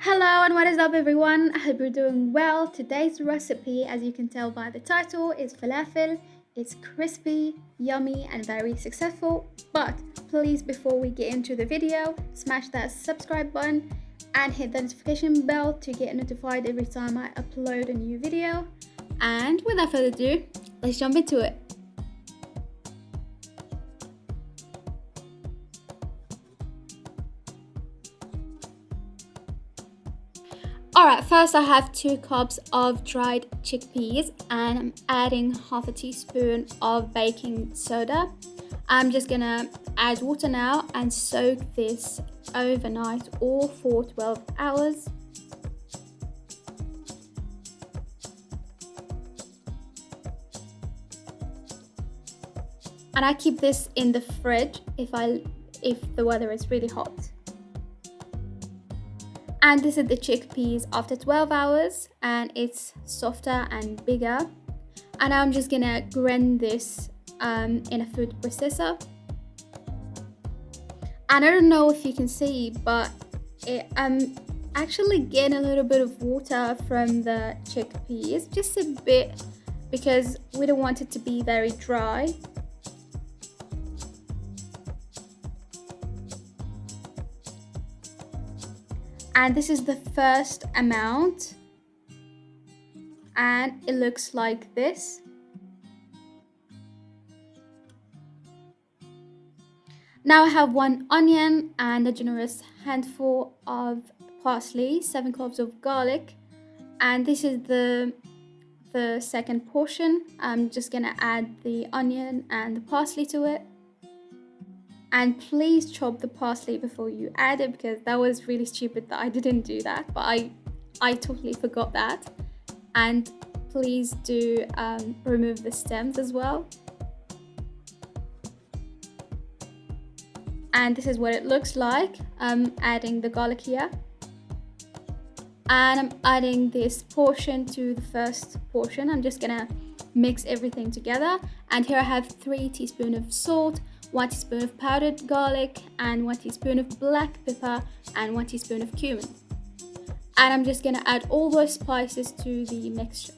Hello and what is up everyone? I hope you're doing well. Today's recipe, as you can tell by the title, is falafel. It's crispy, yummy and very successful. But please, before we get into the video, smash that subscribe button and hit the notification bell to get notified every time I upload a new video. And without further ado, let's jump into it. Alright, first I have 2 cups of dried chickpeas and I'm adding half a teaspoon of baking soda. I'm just gonna add water now and soak this overnight or for 12 hours. And I keep this in the fridge if the weather is really hot. And this is the chickpeas after 12 hours and it's softer and bigger. And I'm just gonna grind this in a food processor. And I don't know if you can see, but I'm actually getting a little bit of water from the chickpeas, just a bit, because we don't want it to be very dry. And this is the first amount and it looks like this. Now I have 1 onion and a generous handful of parsley, 7 cloves of garlic, and this is the second portion. I'm just gonna add the onion and the parsley to it. And please chop the parsley before you add it, because that was really stupid that I didn't do that, but I totally forgot that. And please do remove the stems as well. And this is what it looks like. I'm adding the garlic here. And I'm adding this portion to the first portion. I'm just gonna mix everything together. And here I have 3 teaspoons of salt, 1 teaspoon of powdered garlic and 1 teaspoon of black pepper and 1 teaspoon of cumin. And I'm just gonna add all those spices to the mixture.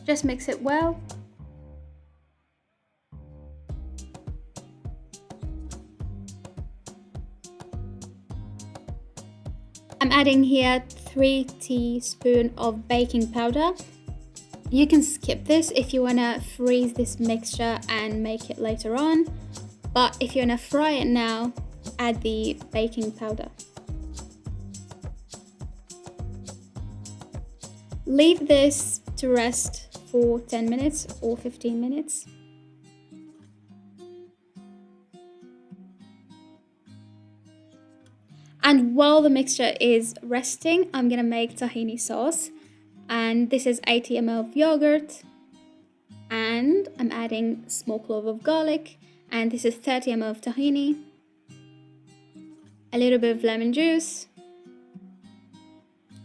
Just mix it well. I'm adding here 3 teaspoons of baking powder. You can skip this if you want to freeze this mixture and make it later on, but if you want to fry it now, add the baking powder. Leave this to rest for 10 minutes or 15 minutes. And while the mixture is resting, I'm gonna make tahini sauce. And this is 80 ml of yogurt. And I'm adding small clove of garlic. And this is 30 ml of tahini. A little bit of lemon juice.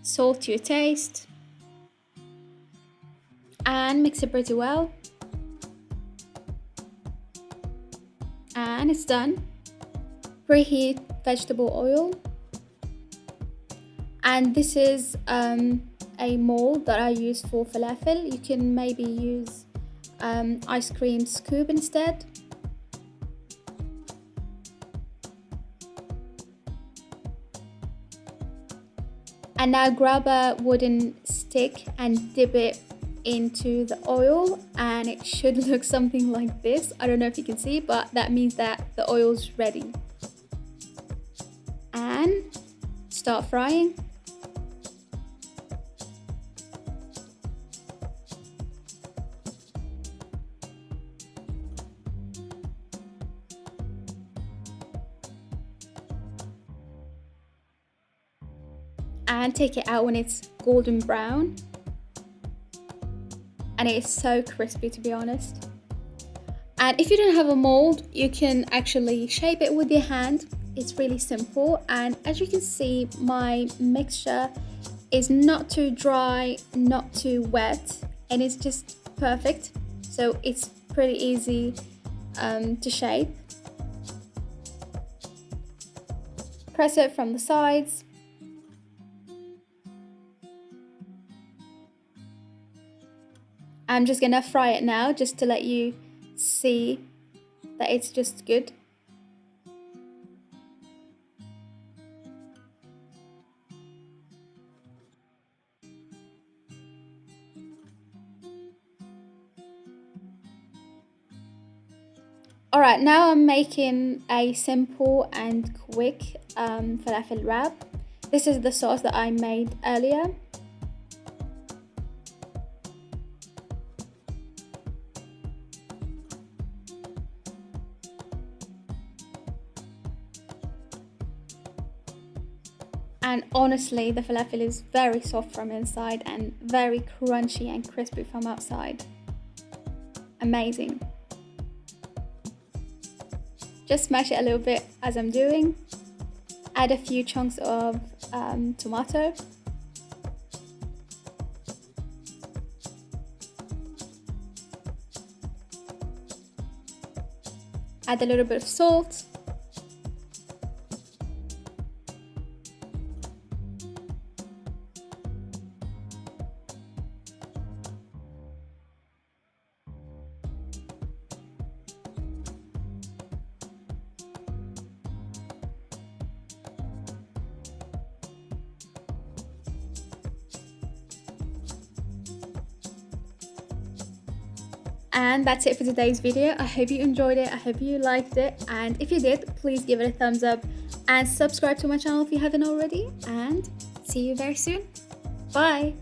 Salt to your taste. And mix it pretty well. And it's done. Preheat vegetable oil. And this is a mold that I use for falafel. You can maybe use ice cream scoop instead. And now grab a wooden stick and dip it into the oil, and it should look something like this. I don't know if you can see, but that means that the oil's ready. And start frying. And take it out when it's golden brown. And it is so crispy, to be honest. And if you don't have a mold, you can actually shape it with your hand it's really simple, and as you can see, my mixture is not too dry, not too wet, and it's just perfect. So it's pretty easy to shape. Press it from the sides. I'm just gonna fry it now just to let you see that it's just good. Alright, now I'm making a simple and quick falafel wrap. This is the sauce that I made earlier. And honestly, the falafel is very soft from inside and very crunchy and crispy from outside. Amazing. Just smash it a little bit as I'm doing. Add a few chunks of tomato. Add a little bit of salt. And that's it for today's video. I hope you enjoyed it. I hope you liked it. And if you did, please give it a thumbs up and subscribe to my channel if you haven't already. And see you very soon. Bye.